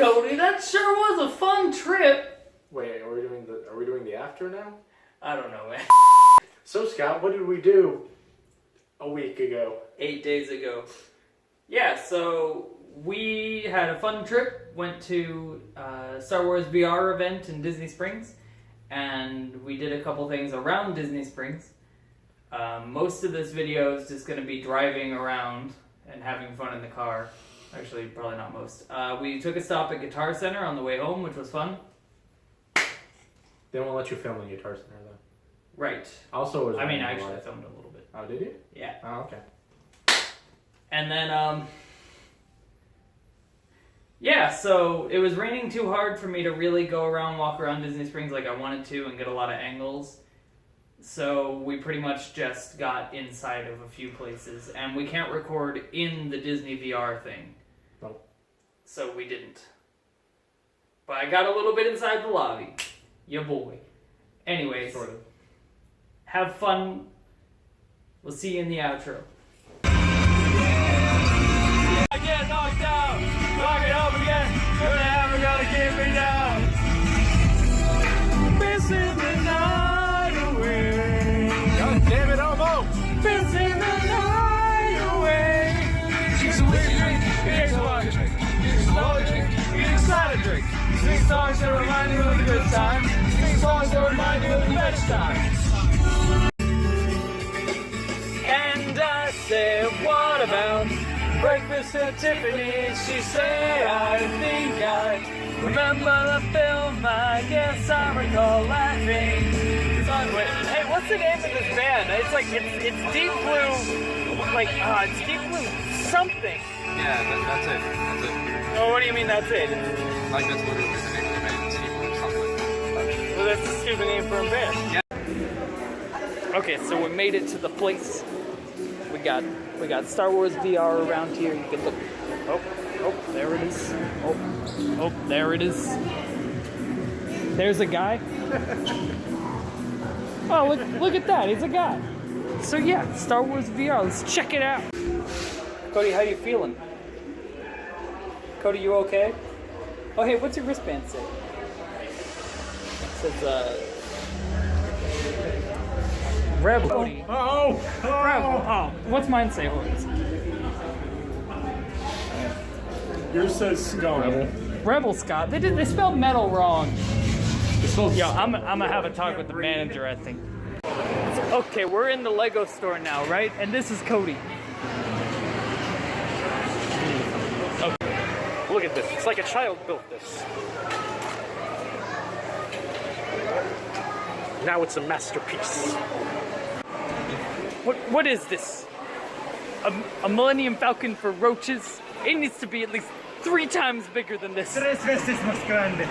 Cody. That sure was a fun trip. Wait, are we doing the after now? I don't know, man. So Scott, what did we do a week ago? 8 days ago. Yeah, so we had a fun trip. Went to Star Wars VR event in Disney Springs, and we did a couple things around Disney Springs. Most of this video is just going to be driving around and having fun in the car. Actually, probably not most. We took a stop at Guitar Center on the way home, which was fun. They won't let you film in Guitar Center though. Right. Also, was actually, I filmed a little bit. Oh, did you? Yeah. Oh, okay. And then, yeah, so it was raining too hard for me to really go around, walk around Disney Springs like I wanted to and get a lot of angles. So we pretty much just got inside of a few places, and we can't record in the Disney VR thing. Nope. So we didn't. But I got a little bit inside the lobby. Ya boy. Anyways, Sort of. Have fun. We'll see you in the outro. I get knocked out, knock it up again. You're never gonna keep me down. Missing the night away. God damn it, Homo! Missing the night away. She's a whiskey drink, it takes a while to drink. She's a slow drink, you need a cider drink. Sing songs that remind you of the good times. Sing songs that remind you of the best times. And I said, what about breakfast at Tiffany's? She said, I think I remember the film. I guess I recall laughing. Hey, what's the name of this band? It's like, it's Deep Blue, like, it's Deep Blue something. Yeah, that's it. That's it. Oh, what do you mean that's it? Like, that's literally the name of the band. It's Deep Blue something. Well, that's a stupid name for a band. Yeah. Okay, so we made it to the place. We got Star Wars VR around here. You can look. Oh, there it is. Oh, there it is. There's a guy. Oh, look at that. He's a guy. So yeah, Star Wars VR. Let's check it out. Cody, how you feeling? Cody, you okay? Oh, hey, what's your wristband say? It says, Rebel. Cody. Oh! Rebel. Oh, what's mine say? Yours says Scott. Rebel Scott. They spelled metal wrong. Yo, I'm gonna have a talk with the manager, I think. Okay, we're in the Lego store now, right? And this is Cody. Okay. Look at this. It's like a child built this. Now it's a masterpiece. What is this? A Millennium Falcon for roaches? It needs to be at least 3 times bigger than this. Tres veces más grande.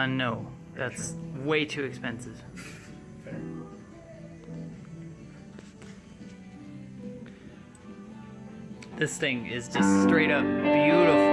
No, that's way too expensive. This thing is just straight up beautiful.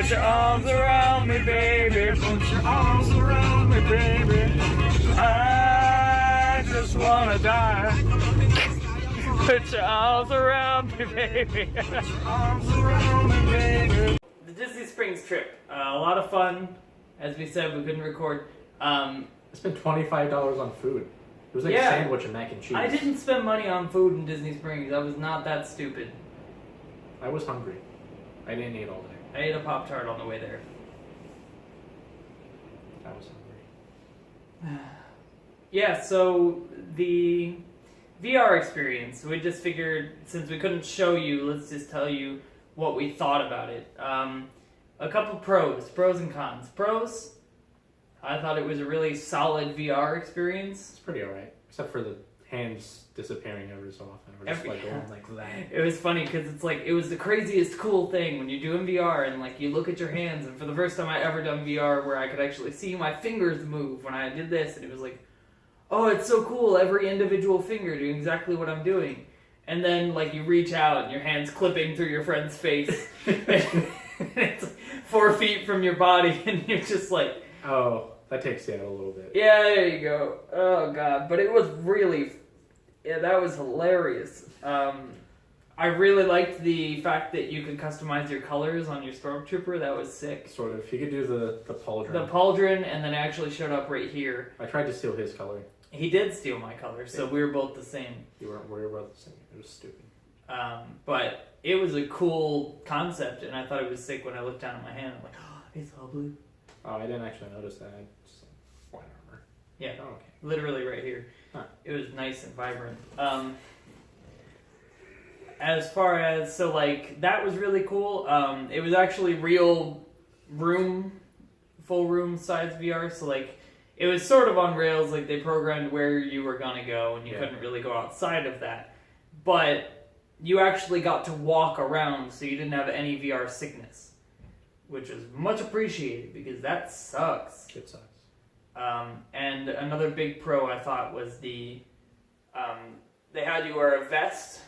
Put your arms around me, baby. Put your arms around me, baby. I just wanna die. Put your arms around me, baby. Arms around me, baby. The Disney Springs trip, a lot of fun. As we said, we couldn't record. I spent $25 on food. It was like Yeah. a sandwich and mac and cheese. I didn't spend money on food in Disney Springs. I was not that stupid. I was hungry. I didn't eat all day. I ate a Pop-Tart on the way there. I was hungry. Yeah, so the VR experience, we just figured since we couldn't show you, let's just tell you what we thought about it. A couple pros and cons. Pros, I thought it was a really solid VR experience. It's pretty alright. Except for the hands disappearing every so often. Or just like going like that. It was funny because it's like, it was the craziest cool thing when you're doing VR and like you look at your hands, and for the first time I ever done VR where I could actually see my fingers move when I did this, and it was like, oh, it's so cool, every individual finger doing exactly what I'm doing. And then like you reach out and your hand's clipping through your friend's face. It's 4 feet from your body and you're just like... Oh, that takes you out a little bit. Yeah, there you go. Oh god, but it was really... Yeah, that was hilarious. I really liked the fact that you could customize your colors on your Stormtrooper. That was sick. Sort of. You could do the pauldron. The pauldron, and then it actually showed up right here. I tried to steal his color. He did steal my color, so we were both the same. You weren't worried about the same. It was stupid. But it was a cool concept, and I thought it was sick when I looked down at my hand. I'm like, oh, it's all blue. Oh, I didn't actually notice that. I just white armor. Yeah, Oh, okay. literally right here. Huh. It was nice and vibrant. As far as, so like, that was really cool. It was actually real full room size VR, so like, it was sort of on rails, like they programmed where you were gonna go, and you couldn't really go outside of that. But you actually got to walk around, so you didn't have any VR sickness, which was much appreciated, because that sucks. It sucks. And another big pro I thought was they had you wear a vest.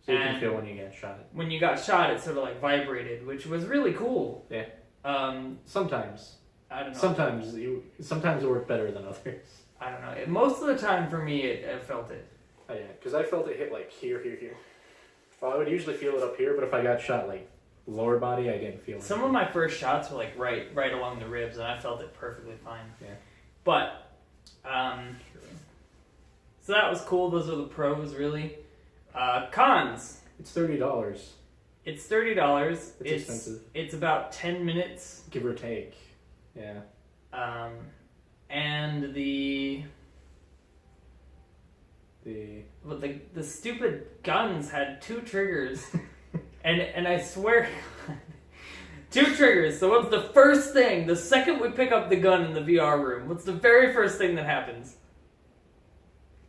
So you can feel when you get shot. When you got shot, it sort of like vibrated, which was really cool. Yeah. I Sometimes. don't know. Sometimes it worked better than others. I don't know. Most of the time for me, I felt it. Oh yeah, because I felt it hit like here. Well, I would usually feel it up here, but if I got shot like lower body, I didn't feel it. Some of my first shots were like right along the ribs, and I felt it perfectly fine. Yeah. But, so that was cool. Those are the pros, really. Cons. It's $30. It's $30. It's expensive. It's about 10 minutes. Give or take. Yeah. And the stupid guns had 2 triggers. and I swear 2 triggers. So what's the first thing? The second we pick up the gun in the VR room, what's the very first thing that happens?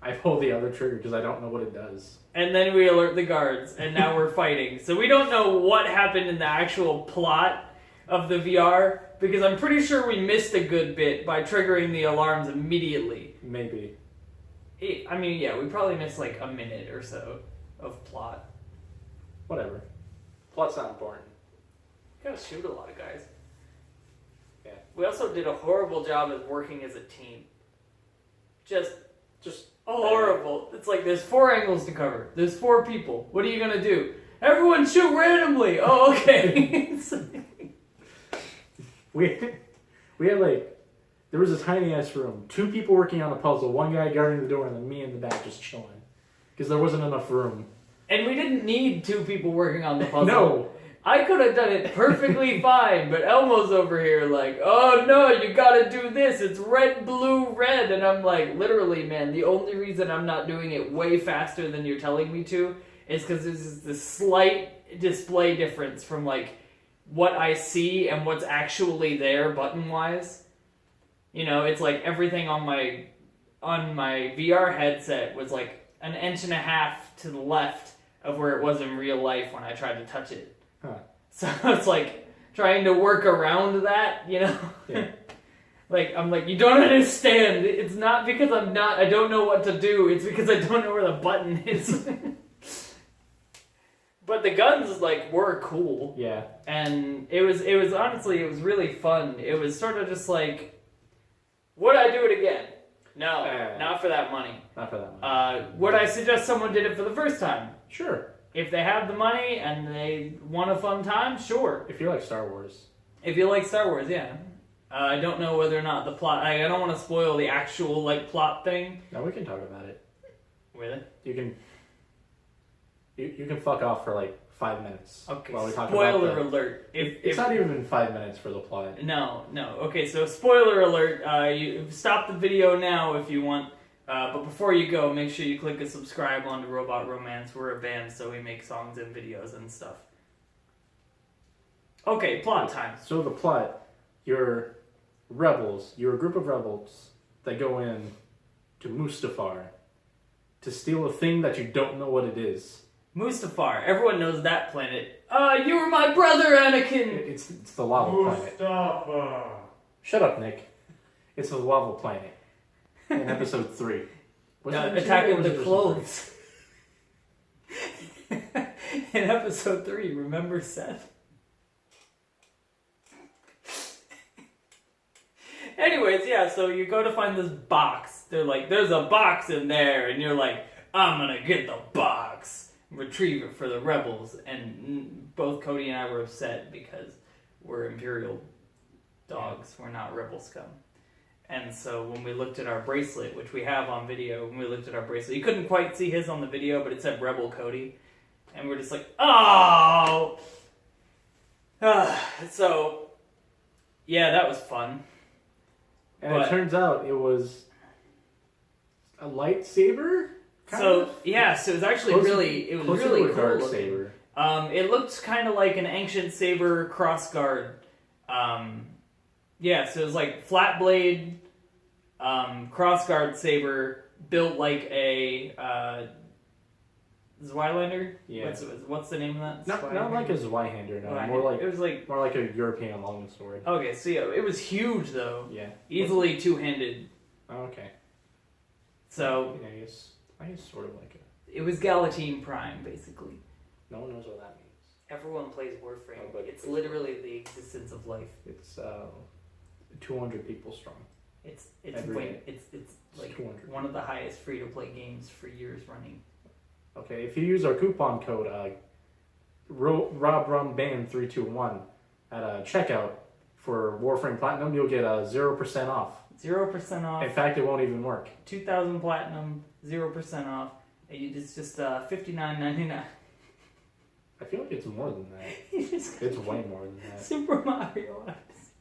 I pull the other trigger because I don't know what it does. And then we alert the guards, and now we're fighting. So we don't know what happened in the actual plot of the VR, because I'm pretty sure we missed a good bit by triggering the alarms immediately. Maybe. I mean, yeah, we probably missed like a minute or so of plot. Whatever. Plot's not important. You gotta shoot a lot of guys. Yeah. We also did a horrible job at working as a team. Just horrible. It's like there's 4 angles to cover. There's 4 people. What are you gonna do? Everyone shoot randomly. Oh, okay. We had like, there was a tiny ass room. 2 people working on a puzzle. 1 guy guarding the door, and then me in the back just chilling. Because there wasn't enough room. And we didn't need 2 people working on the puzzle. No. I could have done it perfectly fine, but Elmo's over here like, oh no, you gotta do this. It's red, blue, red. And I'm like, literally, man, the only reason I'm not doing it way faster than you're telling me to is because there's this slight display difference from like what I see and what's actually there button-wise. You know, it's like everything on my VR headset was like 1.5 inches to the left of where it was in real life when I tried to touch it. Huh. So it's like trying to work around that, you know? Yeah. Like, I'm like, you don't understand. It's not because I don't know what to do. It's because I don't know where the button is. But the guns like were cool. Yeah. And it was honestly, it was really fun. It was sort of just like, would I do it again? No, not for that money. Not for that money. Would I suggest someone did it for the first time? Sure. If they have the money and they want a fun time, sure. If you like Star Wars. If you like Star Wars, yeah. I don't know whether or not the plot. I don't want to spoil the actual like plot thing. No, we can talk about it. Really? You can. You can fuck off for like 5 minutes. Okay. While we talk Spoiler about alert. It's not even 5 minutes for the plot. No. Okay, so spoiler alert. You stop the video now if you want. But before you go, make sure you click a subscribe on to Robot Romance. We're a band, so we make songs and videos and stuff. Okay, plot time. So the plot, you're rebels. You're a group of rebels that go in to Mustafar to steal a thing that you don't know what it is. Mustafar. Everyone knows that planet. You were my brother, Anakin! It's the lava planet. Mustafa. Shut up, Nick. It's the lava planet. In episode 3. Was it Attack episode of or the was it Clones. In episode 3, remember Seth? Anyways, yeah, so you go to find this box. They're like, there's a box in there, and you're like, I'm gonna get the box, retrieve it for the rebels. And both Cody and I were upset because we're Imperial dogs, we're not rebel scum. And so when we looked at our bracelet, which we have on video, when we looked at our bracelet, you couldn't quite see his on the video, but it said Rebel Cody. And we're just like, oh! So, yeah, that was fun. And it turns out it was a lightsaber? So it was actually really to a cool dark looking. saber. It looked kind of like an ancient saber crossguard. So it was like flat blade, crossguard saber built like a Zweilander. Yeah. What's the name of that? Not like a Zweihander, no. Zweihander. More like It was like more like a European longsword. okay, so yeah, it was huge though. Yeah. Easily two-handed. Oh, okay. So Yeah, I guess sort of like it. it was Galatine Prime basically. No one knows what that means. Everyone plays Warframe. Oh, but it's literally the existence of life. It's 200 people strong. It's Every day. it's like 200. one of the highest free-to-play games for years running. Okay, if you use our coupon code RobRumBand321 at checkout for Warframe Platinum, you'll get 0% off. 0% off. In fact, it won't even work. 2,000 platinum, 0% off. It's just $59.99. I feel like it's more than that. You just It's way more than that. Super Mario Odyssey.